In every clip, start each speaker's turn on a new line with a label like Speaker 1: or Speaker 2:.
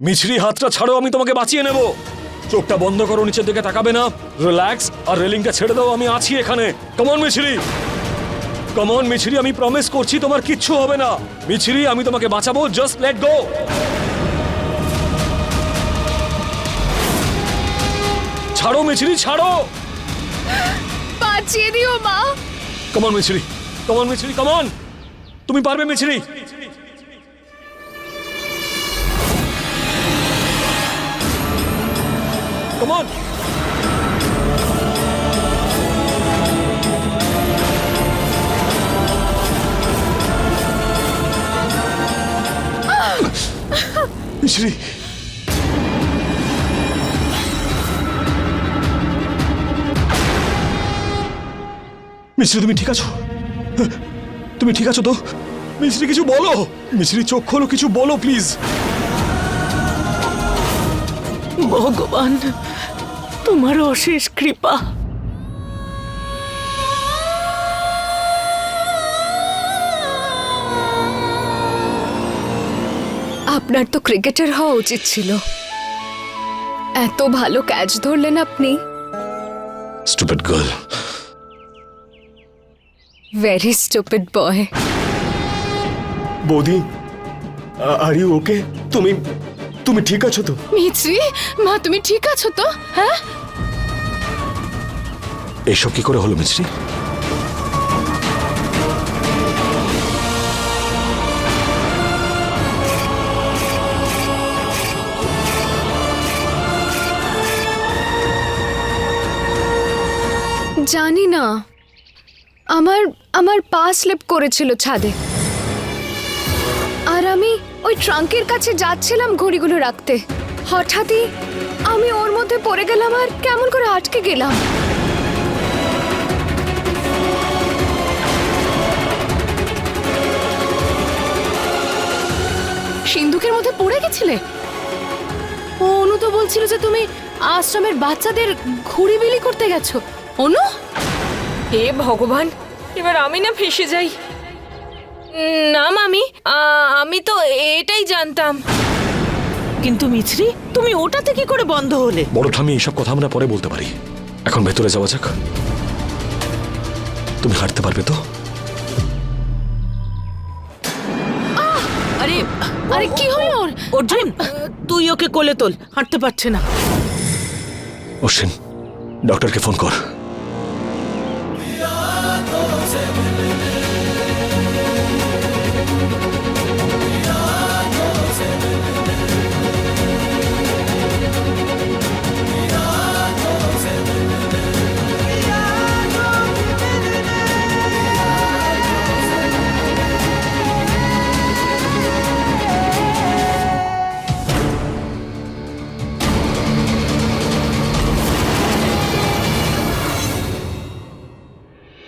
Speaker 1: মিছরি হাতটা ছাড়ো, আমি তোমাকে বাঁচিয়ে নেব। চোখটা বন্ধ করো, নিচের দিকে তাকাবে না, রিল্যাক্স, আর রেলিংটা ছেড়ে দাও, আমি আছি এখানে। কমন মিছরি, কমন মিছরি, আমি প্রমিস করছি তোমার কিচ্ছু হবে না। মিছরি, আমি তোমাকে বাঁচাবো, জাস্ট লেট গো। ছাড়ো মিছরি, ছাড়ো।
Speaker 2: বাঁচিয়ে দিও মা।
Speaker 1: কমন মিছরি, কমন মিছরি, কমন, তুমি পারবে মিছরি। কমন। মিছরি, মিছরি, তুমি ঠিক আছো? তুমি ঠিক আছো তো? মিছরি, কিছু বলো। মিছরি, চোখ খোলো, কিছু বলো প্লিজ।
Speaker 3: ভগবান, তোমার অশেষ কৃপা।
Speaker 2: আপনার তো ক্রিকেটার হওয়া উচিত ছিল। এত ভালো ক্যাচ ধরলেন আপনি।
Speaker 1: Stupid girl.
Speaker 2: ভেরি স্টুপিড বয়।
Speaker 4: বৌদি, আর ইউ ওকে? তুমি ঠিক আছো তো?
Speaker 2: মিছরি, মা তুমি ঠিক আছো তো? হ্যাঁ,
Speaker 1: এসব কি করে হলো মিছরি?
Speaker 2: জানি না, আমার পা স্লিপ করেছিল ছাদে, আর আমি ওই ট্রাঙ্কের কাছে যাচ্ছিলাম ঘড়িগুলো রাখতে। হঠাৎই আমি ওর মধ্যে পড়ে গেলাম আর কেমন করে আটকে গেলাম।
Speaker 3: সিন্ধুকের মধ্যে পড়ে গেছিলে? অনু তো বলছিল যে তুমি আশ্রমের বাচ্চাদের ঘুড়ি বিলি করতে গেছো। অনু,
Speaker 5: হে ভগবান, এবার আমি না ফেঁসে যাই। না মামি, আমি তো এটাই জানতাম।
Speaker 3: কিন্তু মিছরি, তুমি ওটাতে কি করে বন্ধ হলে?
Speaker 1: বড় ঠামি, এইসব কথা আমরা পরে বলতে পারি, এখন ভেতরে যাওয়া যাক। তুমি হাঁটতে পারবে তো?
Speaker 3: আরে আরে কি হলো ওর? অর্জুন, তুই ওকে কোলে তোল, হাঁটতে পারছে না।
Speaker 1: অশ্বিন, ডক্টরকে ফোন কর।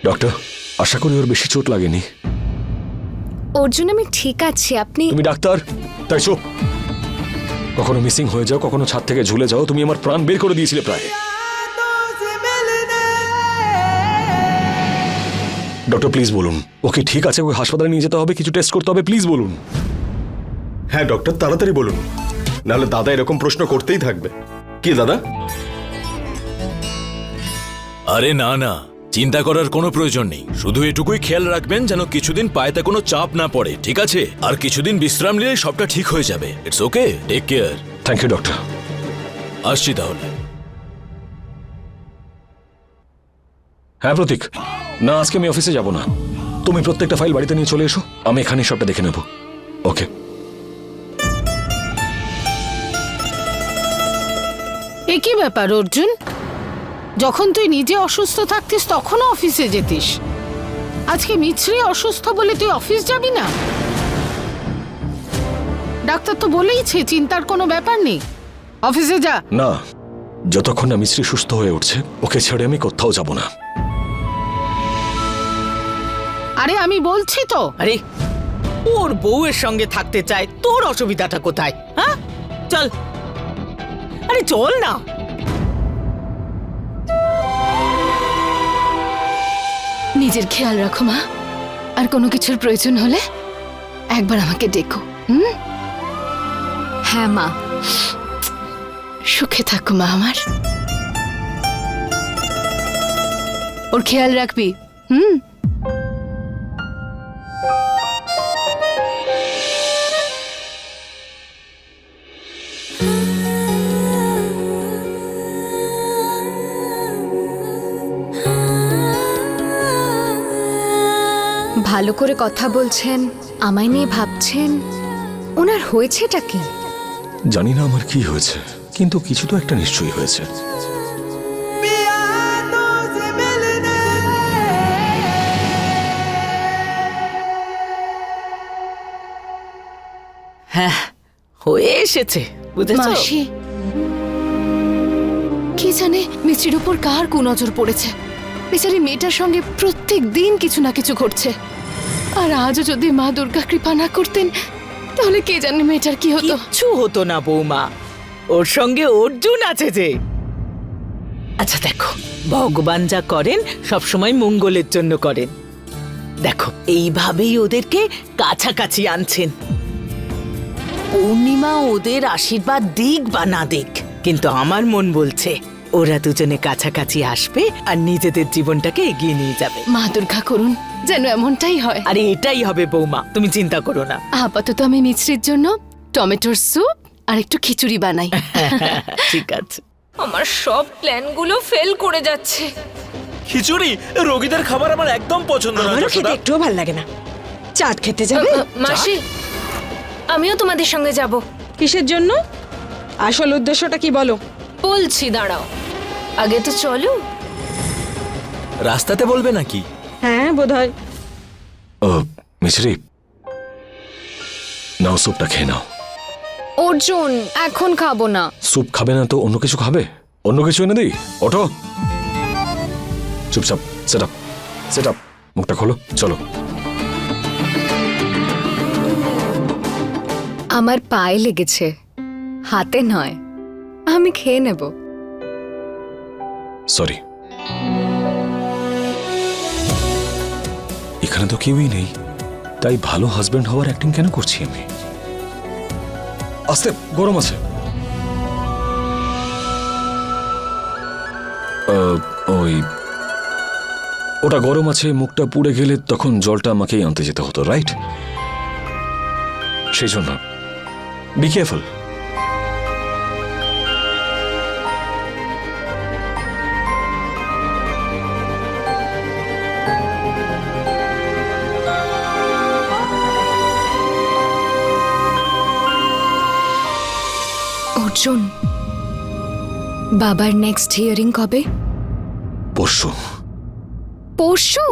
Speaker 1: ডক্টর, আশা করি ওর বেশি চোট লাগেনি।
Speaker 2: অর্জুন, আমি ঠিক আছি। আপনি?
Speaker 1: তুমি ডাক্তার, তাই চুপ। কখনো মিসিং হয়ে যাও, কখনো ছাদ থেকে ঝুলে যাও, তুমি আমার প্রাণ বের করে দিয়েছিলে প্রায়। ডক্টর প্লিজ বলুন, ওকে ঠিক আছে? ওকে হাসপাতালে নিয়ে যেতে হবে, কিছু টেস্ট করতে হবে, প্লিজ বলুন।
Speaker 4: হ্যাঁ ডক্টর, তাড়াতাড়ি বলুন, নাহলে দাদা এরকম প্রশ্ন করতেই থাকবে। কি দাদা?
Speaker 6: আরে না না, চিন্তা করার কোনো প্রয়োজন নেই। শুধু এটুকুই খেয়াল রাখবেন যেন কিছুদিন পায়েতে কোনো চাপ না পড়ে, ঠিক আছে? আর কিছুদিন বিশ্রাম নিলে সবটা ঠিক হয়ে যাবে। It's okay, take care.
Speaker 1: Thank you doctor.
Speaker 6: আসছি তাহলে।
Speaker 1: হ্যাঁ প্রতীক, না আজকে আমি অফিসে যাব না। তুমি প্রত্যেকটা ফাইল বাড়িতে নিয়ে চলে এসো, আমি এখানেই সবটা দেখে নেব। ওকে।
Speaker 3: এ কি ব্যাপার অর্জুন? যখন তুই নিজে অসুস্থ থাকতিস তখনও অফিসে যেতিস, আজকে মিছরি অসুস্থ বলে তুই অফিস যাবি না? ডাক্তার তো বলেইছে চিন্তার কোনো ব্যাপার নেই, অফিসে যা।
Speaker 1: না, যতক্ষণ না মিছরি সুস্থ হয়ে উঠছে, ওকে ছেড়ে আমি কোথাও যাব না।
Speaker 3: আরে আমি বলছি তো। আরে ওর বউয়ের সঙ্গে থাকতে চায়, তোর অসুবিধাটা কোথায়? হ্যাঁ চল, আরে চল না।
Speaker 2: নিজের খেয়াল রাখো মা, আর কোনো কিছুর প্রয়োজন হলে একবার আমাকে ডেকো। হ্যাঁ মা।
Speaker 3: সুখে থাকো মা আমার। ওর খেয়াল রাখবি।
Speaker 2: ভালো করে কথা বলছেন, আমায় নিয়ে ভাবছেন, ওনার হয়েছেটা কি?
Speaker 1: জানি না আমার কি হয়েছে, কিন্তু কিছু তো একটা নিশ্চয়ই হয়েছে।
Speaker 7: হ্যাঁ হয়ে এসেছে, বুঝেছো?
Speaker 3: মাসি, কে জানে মিষ্টির উপর কার কুনজর পড়েছে। বেচারি মেয়েটার সঙ্গে প্রত্যেক দিন কিছু না কিছু ঘটছে। আর আজও যদি মা দুর্গা কৃপা না করতেন, তাহলে কে জানে মেয়েটার কি হতো।
Speaker 7: কিচ্ছু হতো না বৌমা, ওর সঙ্গে অর্জুন আছে যে। আচ্ছা দেখো, ভগবান যা করেন সবসময় মঙ্গলের জন্য করেন। দেখো এইভাবেই ওদেরকে কাছাকাছি আনছেন। পূর্ণিমা ওদের আশীর্বাদ দিক বা না দিক, কিন্তু আমার মন বলছে ওরা দুজনে কাছাকাছি আসবে আর নিজেদের জীবনটাকে এগিয়ে নিয়ে যাবে।
Speaker 3: মা দুর্গা করুন যেন এমনটাই হয়।
Speaker 7: আরে এটাই হবে বৌমা, তুমি চিন্তা করো না।
Speaker 3: আপাতত আমি মিছরির জন্য টমেটোর স্যুপ আর একটু খিচুড়ি বানাই।
Speaker 7: ঠিক আছে।
Speaker 5: আমার সব প্ল্যানগুলো ফেল করে যাচ্ছে।
Speaker 6: খিচুড়ি রোগীদের খাবার আমার একদম পছন্দ না
Speaker 8: আমারও খেতে একটুও ভালো লাগে না। চাট খেতে যাবে?
Speaker 5: মাসি, আমিও তোমাদের সঙ্গে যাব।
Speaker 8: কিসের জন্য? আসল উদ্দেশ্যটা কি বলো?
Speaker 5: বলছি, দাঁড়াও, আগে তো চলো।
Speaker 6: রাস্তাতে বলবে নাকি?
Speaker 8: হ্যাঁ বোধহয়।
Speaker 1: মিছরি, নাও স্যুপটা খেয়ে নাও।
Speaker 2: অর্জুন, এখন খাবো না।
Speaker 1: স্যুপ খাবে না তো অন্য কিছু খাবে? অন্য কিছু এনে দিই? ওঠো, চুপচাপ সেট আপ, সেট আপ, মুখটা খোলো, চলো।
Speaker 2: আমার পায়ে লেগেছে, হাতে নয়। আমি খেয়ে নেব।
Speaker 1: সরি, এখানে তো কেউই নেই, তাই ভালো হাজবেন্ড হওয়ার অ্যাক্টিং কেন করছি আমি? আস্তে, গরম আছে। ওই ওটা গরম আছে, মুখটা পুড়ে গেলে তখন জলটা আমাকেই আনতে যেতে হতো, রাইট? সেই জন্য বি কেয়ারফুল।
Speaker 2: অর্জুন, বাবার নেক্সট হিয়ারিং কবে?
Speaker 1: পরশু।
Speaker 2: পরশু?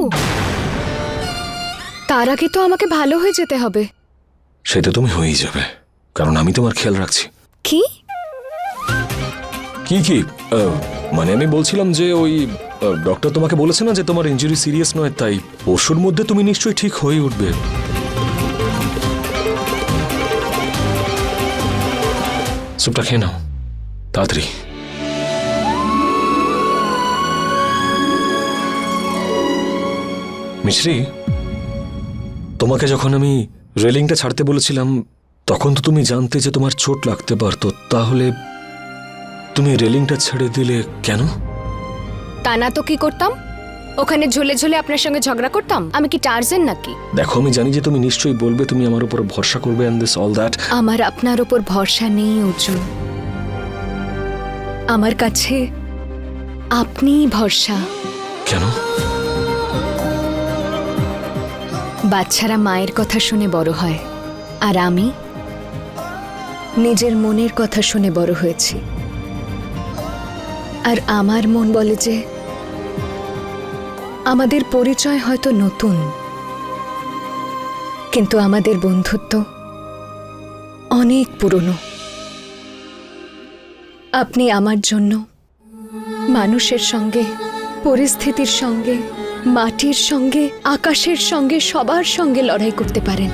Speaker 2: তার আগে তো আমাকে ভালো হয়ে যেতে হবে।
Speaker 1: সেটা তুমি হয়েই যাবে, কারণ আমি তোমার খেয়াল রাখছি।
Speaker 2: কি?
Speaker 1: কি কি? মানে আমি বলছিলাম যে ওই ডক্টর তোমাকে বলেছে না যে তোমার ইনজুরি সিরিয়াস নয়, তাই পরশুর মধ্যে তুমি নিশ্চয়ই ঠিক হয়ে উঠবে। স্যুপটা খেয়ে নাও তাড়াতাড়ি। মিশ্রি, তোমাকে যখন আমি রেলিংটা ছাড়তে বলেছিলাম তখন তো তুমি জানতে যে তোমার চোট লাগতে পারতো, তাহলে তুমি রেলিংটা ছেড়ে দিলে কেন?
Speaker 2: তা না তো কি করতাম? ওখানে ঝুলে ঝুলে আপনার সঙ্গে ঝগড়া করতাম? আমি কি টার্জেন নাকি?
Speaker 1: দেখো, আমি জানি যে তুমি নিশ্চয়ই বলবে তুমি আমার উপর ভরসা করবে এন্ড দিস অল দ্যাট।
Speaker 2: আমার আপনার উপর ভরসা নেই অর্জুন। আমার কাছে আপনিই ভরসা।
Speaker 1: কেন?
Speaker 2: বাচ্চারা মায়ের কথা শুনে বড় হয়, আর আমি নিজের মনের কথা শুনে বড় হয়েছি। আর আমার মন বলে যে আমাদের পরিচয় হয়তো নতুন, কিন্তু আমাদের বন্ধুত্ব অনেক পুরনো। আপনি আমার জন্য মানুষের সঙ্গে, পরিস্থিতির সঙ্গে, মাটির সঙ্গে, আকাশের সঙ্গে, সবার সঙ্গে লড়াই করতে পারেন।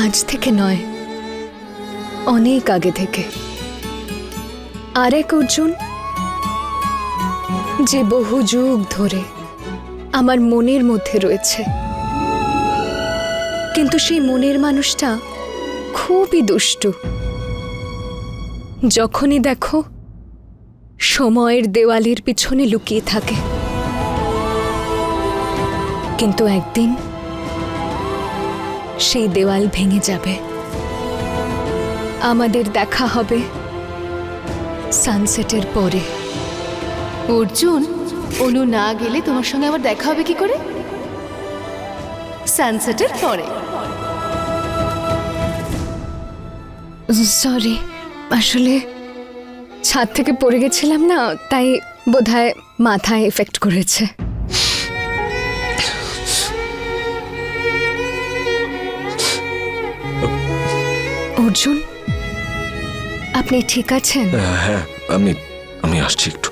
Speaker 2: আজ থেকে নয়, অনেক আগে থেকে। আরেক অর্জুন যে বহু যুগ ধরে আমার মনের মধ্যে রয়েছে, কিন্তু সেই মনের মানুষটা খুবই দুষ্টু। যখনই দেখো সময়ের দেওয়ালের পিছনে লুকিয়ে থাকে। কিন্তু একদিন সেই দেওয়াল ভেঙে যাবে, আমাদের দেখা হবে সানসেটের পরে।
Speaker 3: অর্জুন, অনু না গেলে তোমার সঙ্গে আবার দেখা হবে কি করে? সানসেটের পরে।
Speaker 2: সরি, আসলে ছাদ থেকে পড়ে গেছিলাম না, তাই বোধহয় মাথায় এফেক্ট করেছে। অর্জুন, আপনি ঠিক আছেন?
Speaker 1: হ্যাঁ, আমি আসছি একটু।